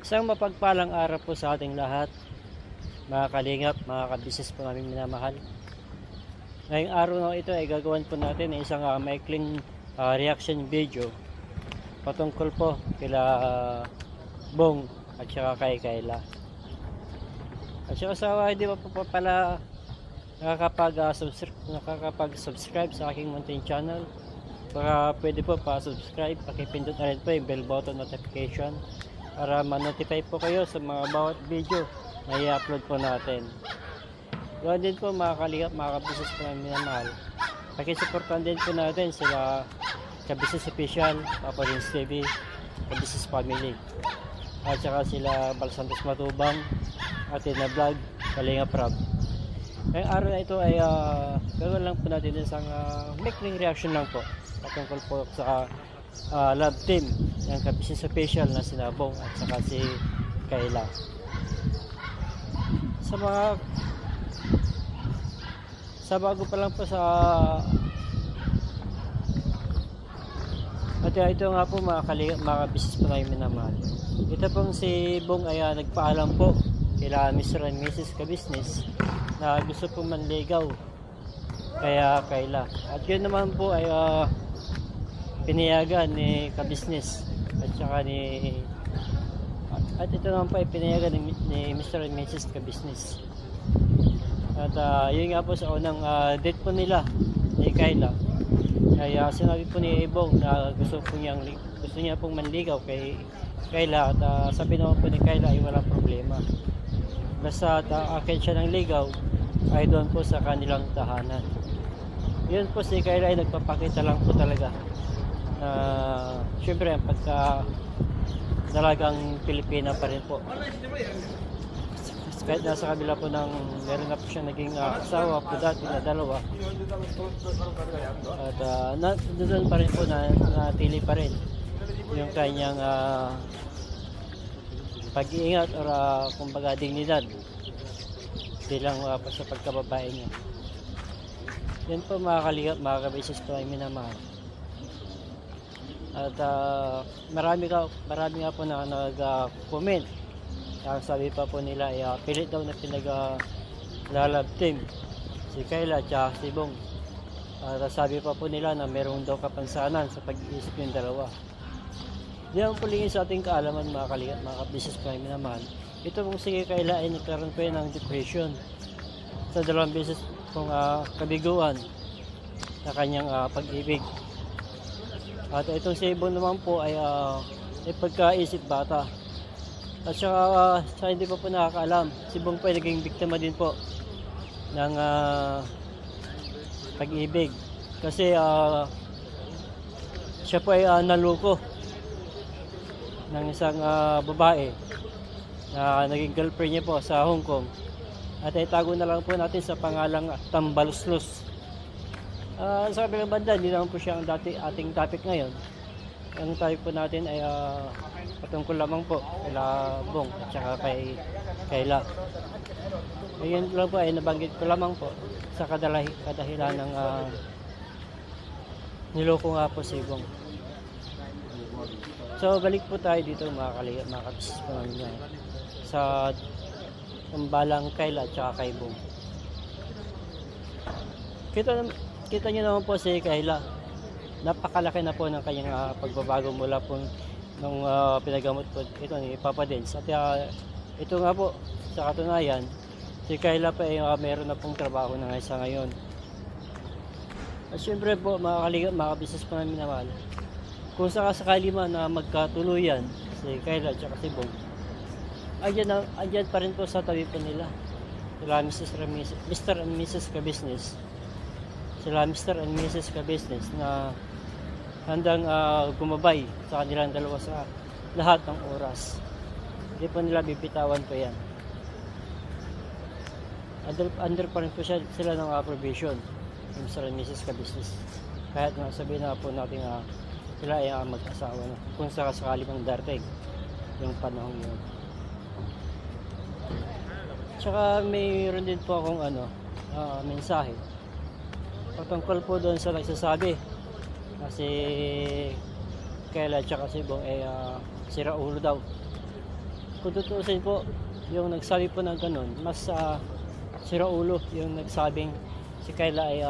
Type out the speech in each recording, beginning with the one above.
Isang mapagpalang araw po sa ating lahat, mga kalingap, mga kabisnes po namin minamahal. Ngayong araw na ito ay gagawin po natin ng isang maikling reaction video patungkol po kila Bong at saka kay Kayla. At saka sa hindi pa po pala nakakapag-subscribe sa aking munting channel, baka pwede po pa-subscribe, pakipindot na rin po yung bell button notification para ma-notify po kayo sa mga bawat video na i-upload po natin. Gawin din po mga kalingap, mga kabisnes po namin minamahal, pakisuportan din po natin sila Kabisnes Official, Papa Dins TV, Kabisnes Family, at saka sila Balsantos Matubang, Atin na Vlog, Kalingap Rab. Ngayong araw na ito ay gagawin lang po natin isang maikling reaction lang po patungkol po sa love team ng Kabisnes Official na sina Bong at saka si Kayla. Sa bago pa lang po sa at ito nga po mga kabisnes po namin minamahal. Ito pong si Bong ay nagpaalam po kila Mr. and Mrs. Kabisnes na gusto po manligaw kaya Kayla. At yun naman po ay pinayagan ni Kabisnes at saka at ito naman po ay pinayagan ni Mr. and Mrs. Kabisnes. At yun nga po sa unang date po nila ni Kayla ay sinabi po ni Bong na gusto niya pong manligaw kay Kayla at sabi naman po ni Kayla ay walang problema. Basta akin siya ng ligaw ay doon po sa kanilang tahanan. Yun po si Kayla ay nagpapakita lang po talaga na syempre ang pagka dalagang Pilipina pa rin po. Kahit nasa kabila po ng meron na po siya naging asawa po dati na dalawa. At doon pa rin po natili pa rin yung kanyang pag-iingat o kumbaga dignidad bilang sa pagkababae niya. Yan po mga kalingap, mga kabisnes po ay minamahal. At marami nga po na nag-comment. Sabi pa po nila ay pilit daw na pinag-love team si Kayla at si Bong. Sabi pa po nila na meron daw kapansanan sa pag-iisip yung dalawa. Diyan po lingin sa ating kaalaman mga kalingap, mga kabisnes po ay minamahal. Ito pong si Kayla ay nagkaroon po ng depression sa 2 beses pong kabiguan sa kanyang pag-ibig. At itong si Bong naman po ay pagkaisip bata. At saka sa hindi pa po nakakaalam, si Bong po ay naging biktima din po ng pag-ibig. Kasi siya po ay naloko ng isang babae na naging girlfriend niya po sa Hong Kong. At itago na lang po natin sa pangalang Tambaluslos. Sa kabilang banda, hindi naman po siya ang ating topic ngayon. Ang topic po natin ay patungkol lamang po kila Bong at saka kay Kayla. Ngayon lang po ay nabanggit ko lamang po sa kadahilan ng niloko nga po si Bong. So balik po tayo dito mga kalingap, mga kabisnes po namin sa tambalang Kayla at saka kay Bong. Kita nyo naman po si Kayla, napakalaki na po ng kanyang pagbabago mula po nung pinagamot po ito ni Papa Dins. At ito nga po sa katunayan, si Kayla pa ay meron na pong trabaho na sa ngayon. At syempre po mga kalingap, mga kabisnes po namin minamahal, kung sakasakali man na magkatuluyan si Kayla at si Bong, andyan pa rin po sa tabi po nila sila Mr. and Mrs. Kabisnes, sila Mr. and Mrs. Kabisnes na handang gumabay sa kanilang dalawa sa lahat ng oras. Hindi po nila bibitawan po yan. Under pa rin po sila ng approbation ng Mr. and Mrs. Kabisnes. Kahit nga sabihin na po natin sila ay mag-asawa na kung sakasakali pang darating yung panahon yun. Tsaka mayroon din po akong mensahe patungkol po doon sa nagsasabi kasi Kayla at si Bong ay sira ulo daw kung tutuusin po, yung nagsabi po ng ganun, mas sira ulo yung nagsabing si Kayla ay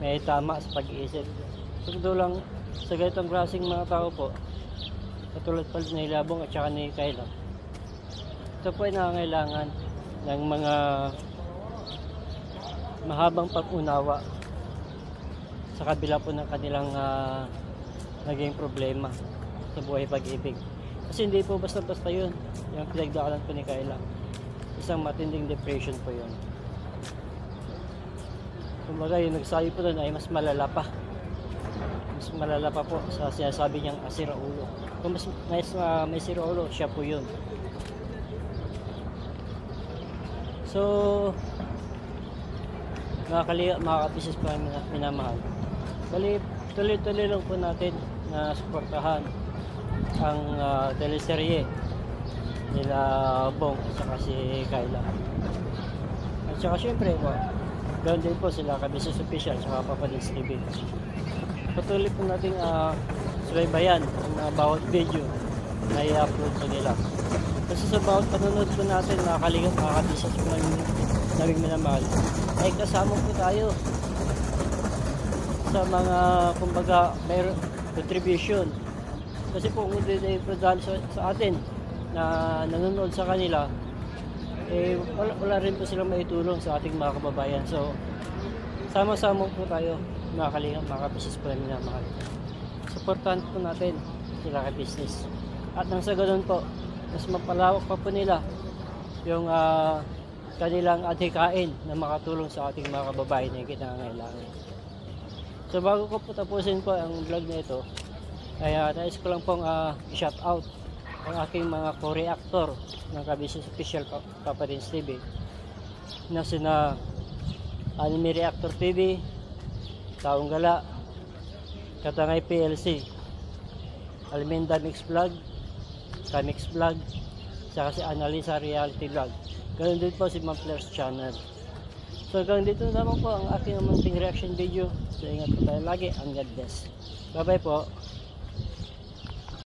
may tama sa pag-iisip. Totoo lang, sa ganitong klaseng mga tao po, katulad pa ni Labong at saka ni Kayla, ito po ay nangangailangan ng mga mahabang pag-unawa sa kabila po ng kanilang naging problema sa buhay pag-ibig. Kasi hindi po basta-basta yun, yung pinagdaanan po ni Kayla. Isang matinding depression po yun. Kumbaga yung nagsabi po doon ay mas malala pa. Mas malala pa po sa sinasabi niyang sira ulo. Kung mas may sira ulo, siya po yun. So, mga kabisis po ang minamahal. Bali, tuloy-tuloy lang po natin na suportahan ang teleserye nila Bong at saka si Kayla. At saka syempre po, ganoon din po sila Kabisis Official at saka Papa Dins TV. Patuloy po natin subaybayan ang bawat video na i-upload sa nila. Kasi sa bawat panonood po natin, nakakaligat, makakabisas po naming minamahal, ay kasama po tayo sa mga, kumbaga, may contribution. Kasi po kung hindi po dahil sa atin na nanonood sa kanila, eh wala rin po silang maitulong sa ating mga kababayan. So, sama-sama po tayo, nakakaligat, makakabisas po namin minamahal. Supportan po natin sila ka-business. At nang sa ganun po, mas mapalawak pa po nila yung kanilang adhikain na makatulong sa ating mga kababayan na kinangailangan. So bago ko po tapusin po ang vlog na ito, ay nais ko lang pong i-shout out ang aking mga co-reactor ng Kabisis Official Papa Dins TV na sina Anime Reactor TV, Taong Gala, Katangay PLC, Almenda Mix Vlog, Kamix Vlog, saka si Analisa Reality Vlog. Ganoon din po si Ma'am Claire's Channel. So hanggang dito naman po ang aking munting reaction video. So ingat po tayo lagi. Ang God bless. Bye bye po.